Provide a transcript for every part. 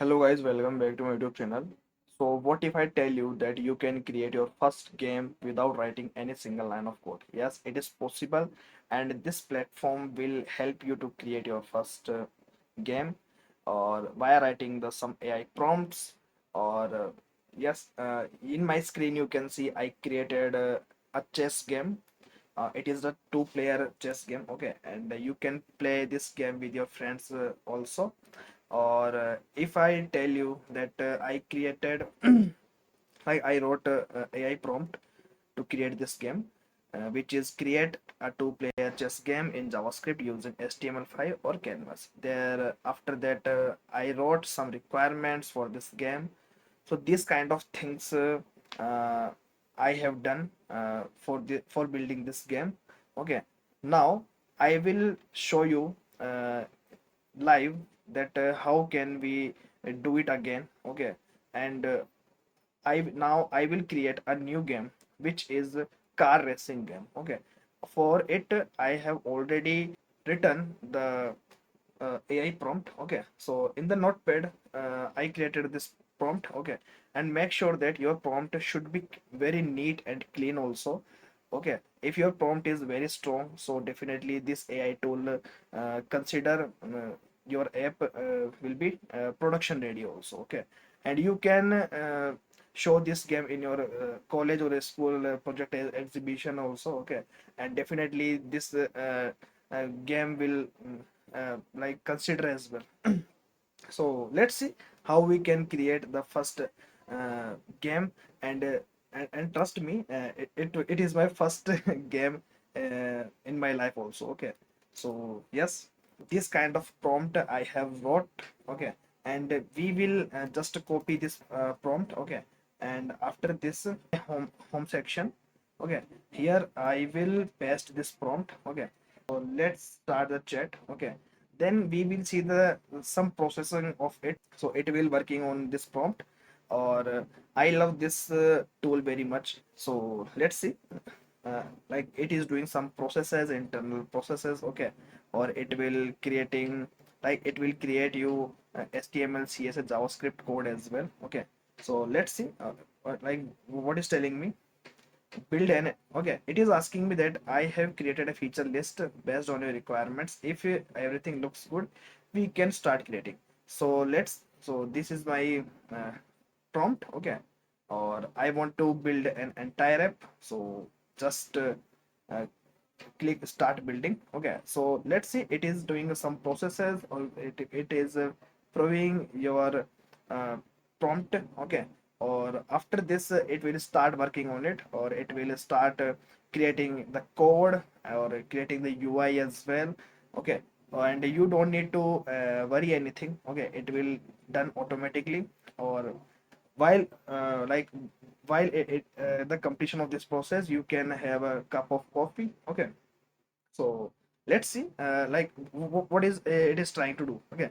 Hello guys, welcome back to my YouTube channel. So what if I tell you that you can create your first game without writing any single line of code? Yes, it is possible, and this platform will help you to create your first game or by writing the some AI prompts or yes, in my screen you can see I created a chess game. It is a two-player chess game, okay, and you can play this game with your friends also. Or if I tell you that I created I wrote a AI prompt to create this game, which is create a two-player chess game in JavaScript using HTML5 or Canvas. There, after that, I wrote some requirements for this game. So these kind of things uh, I have done for building this game. Okay, now I will show you live that how can we do it again. Okay, and I will create a new game which is a car racing game. Okay, for it I have already written the AI prompt. Okay, so in the notepad I created this prompt. Okay, and make sure that your prompt should be very neat and clean also. Okay, if your prompt is very strong, so definitely this AI tool consider your app will be production ready also. Okay, and you can show this game in your college or a school project exhibition also. Okay, and definitely this game will like consider as well. So let's see how we can create the first game. And and trust me, it is my first game in my life also. Okay, so yes, this kind of prompt I have wrote. Okay, and we will just copy this prompt. Okay, and after this home section. Okay, here I will paste this prompt. Okay, so let's start the chat. Okay, then we will see the some processing of it. So it will working on this prompt. Or I love this tool very much. So let's see, like it is doing some processes, internal processes. Okay, or it will creating, like it will create you HTML, CSS, JavaScript code as well. Okay, so let's see like what is telling me. Build an, okay, it is asking me that I have created a feature list based on your requirements. If everything looks good, we can start creating. So let's, so this is my prompt. Okay, or I want to build an entire app. So just uh, click start building. Okay, so let's see, it is doing some processes, or it is proving your uh, prompt. Okay, or after this it will start working on it, or it will start creating the code or creating the UI as well. Okay, and you don't need to worry anything. Okay, it will done automatically. Or while while the completion of this process, you can have a cup of coffee. Okay, so let's see what is it is trying to do. Okay,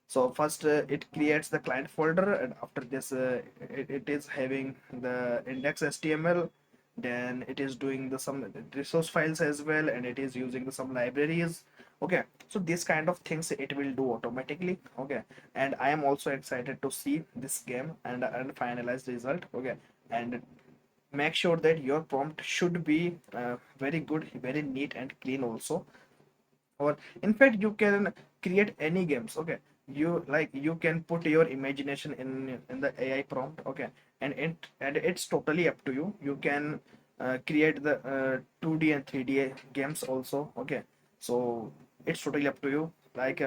so first it creates the client folder, and after this it is having the index HTML. Then it is doing the some resource files as well, and it is using the some libraries. Okay, so this kind of things it will do automatically. Okay, and I am also excited to see this game and finalize the result. Okay, and make sure that your prompt should be very good, very neat and clean also. Or in fact you can create any games. Okay, you like you can put your imagination in the AI prompt. Okay, and it's totally up to you. You can create the 2D and 3D games also. Okay, so it's totally up to you. Like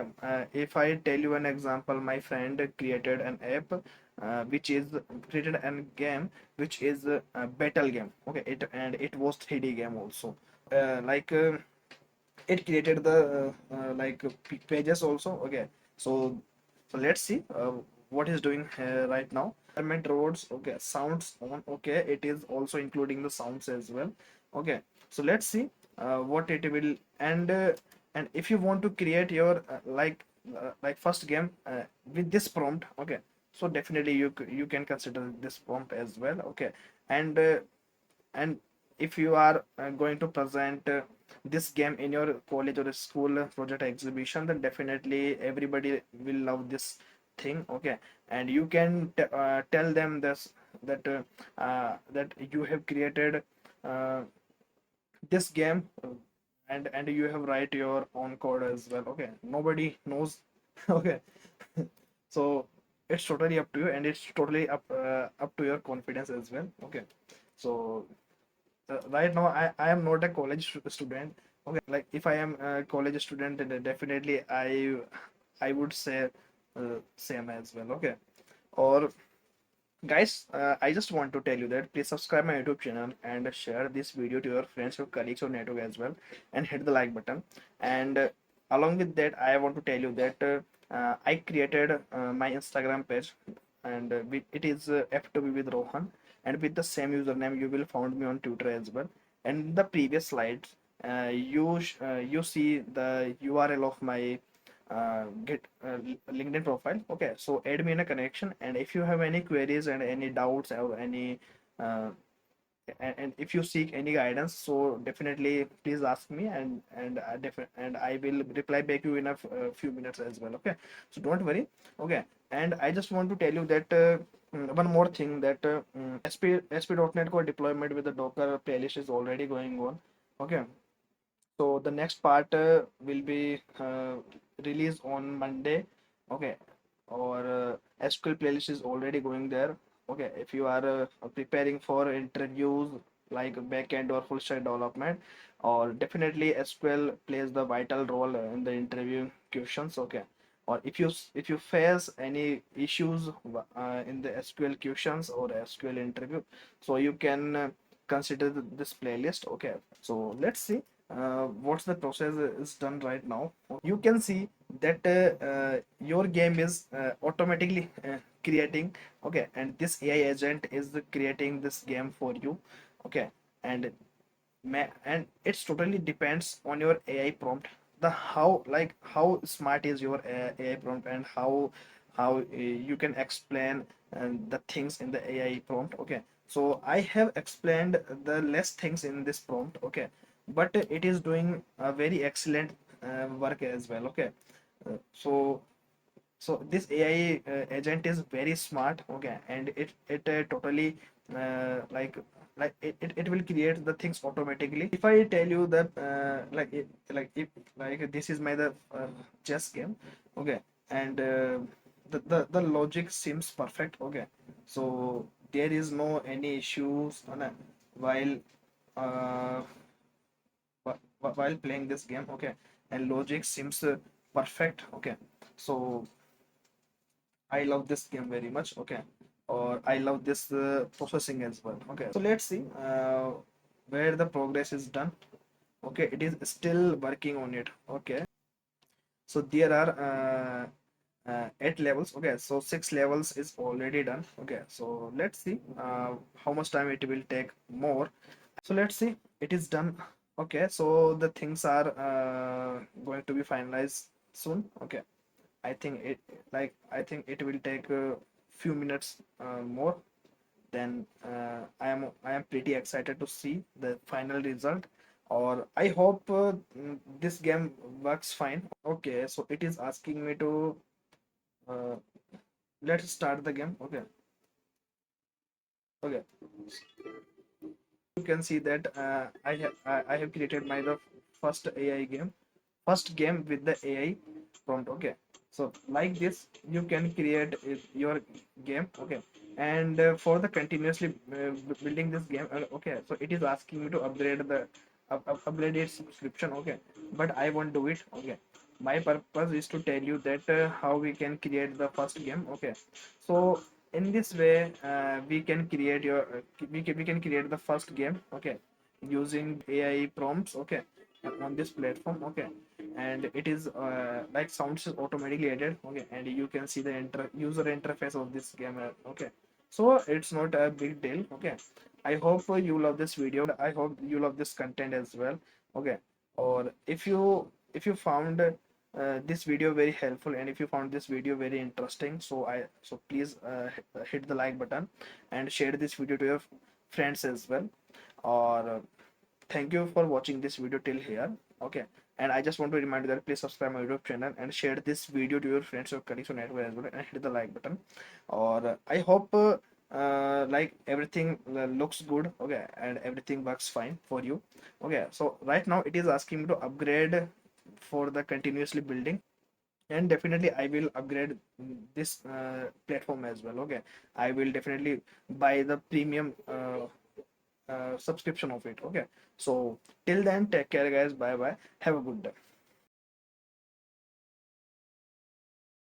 if I tell you an example, my friend created an app which is created a game which is a battle game. Okay, it was 3D game also. Like it created the pages also. Okay, so let's see what is doing right now. Environment roads. Okay, sounds on. Okay, it is also including the sounds as well. Okay, so let's see what it will. And if you want to create your like first game with this prompt. Okay, so definitely you can consider this prompt as well. Okay, and and if you are going to present this game in your college or school project exhibition, then definitely everybody will love this thing, okay, and you can tell them this, that that you have created uh, this game, and you have write your own code as well, okay, nobody knows. Okay. So it's totally up to you, and it's totally up to your confidence as well, okay. So right now I am not a college student, okay, like if I am a college student, then definitely I would say same as well, okay. Or guys, I just want to tell you that please subscribe my YouTube channel and share this video to your friends, your colleagues, or network as well, and hit the like button. And along with that, I want to tell you that I created my Instagram page, and it is F2B with Rohan, and with the same username you will find me on Twitter as well. And in the previous slides, you see the URL of my get LinkedIn profile, okay. So add me in a connection, and if you have any queries and any doubts or any uh, and if you seek any guidance, so definitely please ask me, and I will reply back you in a few minutes as well, okay. So don't worry, okay. And I just want to tell you that one more thing, that SP.NET Core deployment with the Docker playlist is already going on, okay. So the next part will be released on Monday, okay. Or SQL playlist is already going there, okay. If you are preparing for interviews like backend or full stack development, or definitely SQL plays the vital role in the interview questions, okay. Or if you face any issues in the SQL questions or SQL interview, so you can consider this playlist, okay. So let's see what's the process is done right now. You can see that your game is automatically creating, okay, and this AI agent is creating this game for you, okay. And and it's totally depends on your AI prompt, the how, like how smart is your AI prompt, and how you can explain the things in the AI prompt, okay. So I have explained the less things in this prompt, okay, but it is doing a very excellent work as well, okay. So this AI agent is very smart, okay, and it totally it will create the things automatically. If I tell you that if like this is my the chess game, okay, and the logic seems perfect, okay. So there is no any issues on while uh, while playing this game, okay, and logic seems perfect, okay. So I love this game very much, okay, or I love this processing as well, okay. So let's see where the progress is done, okay. It is still working on it, okay. So there are 8 levels, okay. So 6 levels is already done, okay. So let's see how much time it will take more. So let's see, it is done, okay. So the things are going to be finalized soon, okay. I think it will take a few minutes more. Then I am pretty excited to see the final result. Or I hope this game works fine. Okay, so it is asking me to uh, let's start the game. Okay, okay. You can see that I have created my the first AI game, first game with the AI prompt, okay. So like this you can create your game, okay. And for the continuously building this game, okay, so it is asking me to upgrade the upgrade its subscription, okay, but I won't do it, okay. My purpose is to tell you that how we can create the first game, okay. So in this way we can create your we can create the first game, okay, using AI prompts, okay, on this platform, okay. And it is like sounds is automatically added, okay, and you can see the user interface of this game, okay. So it's not a big deal, okay. I hope you love this video, I hope you love this content as well, okay. Or if you found this video very helpful, and if you found this video very interesting, so please hit the like button and share this video to your friends as well. Or thank you for watching this video till here, okay. And I just want to remind you that please subscribe my YouTube channel and share this video to your friends or colleagues on network as well, and hit the like button. Or I hope like everything looks good, okay, and everything works fine for you. Okay, so right now it is asking me to upgrade for the continuously building, and definitely I will upgrade this platform as well. Okay, I will definitely buy the premium subscription of it. Okay, so till then, take care guys, bye bye, have a good day.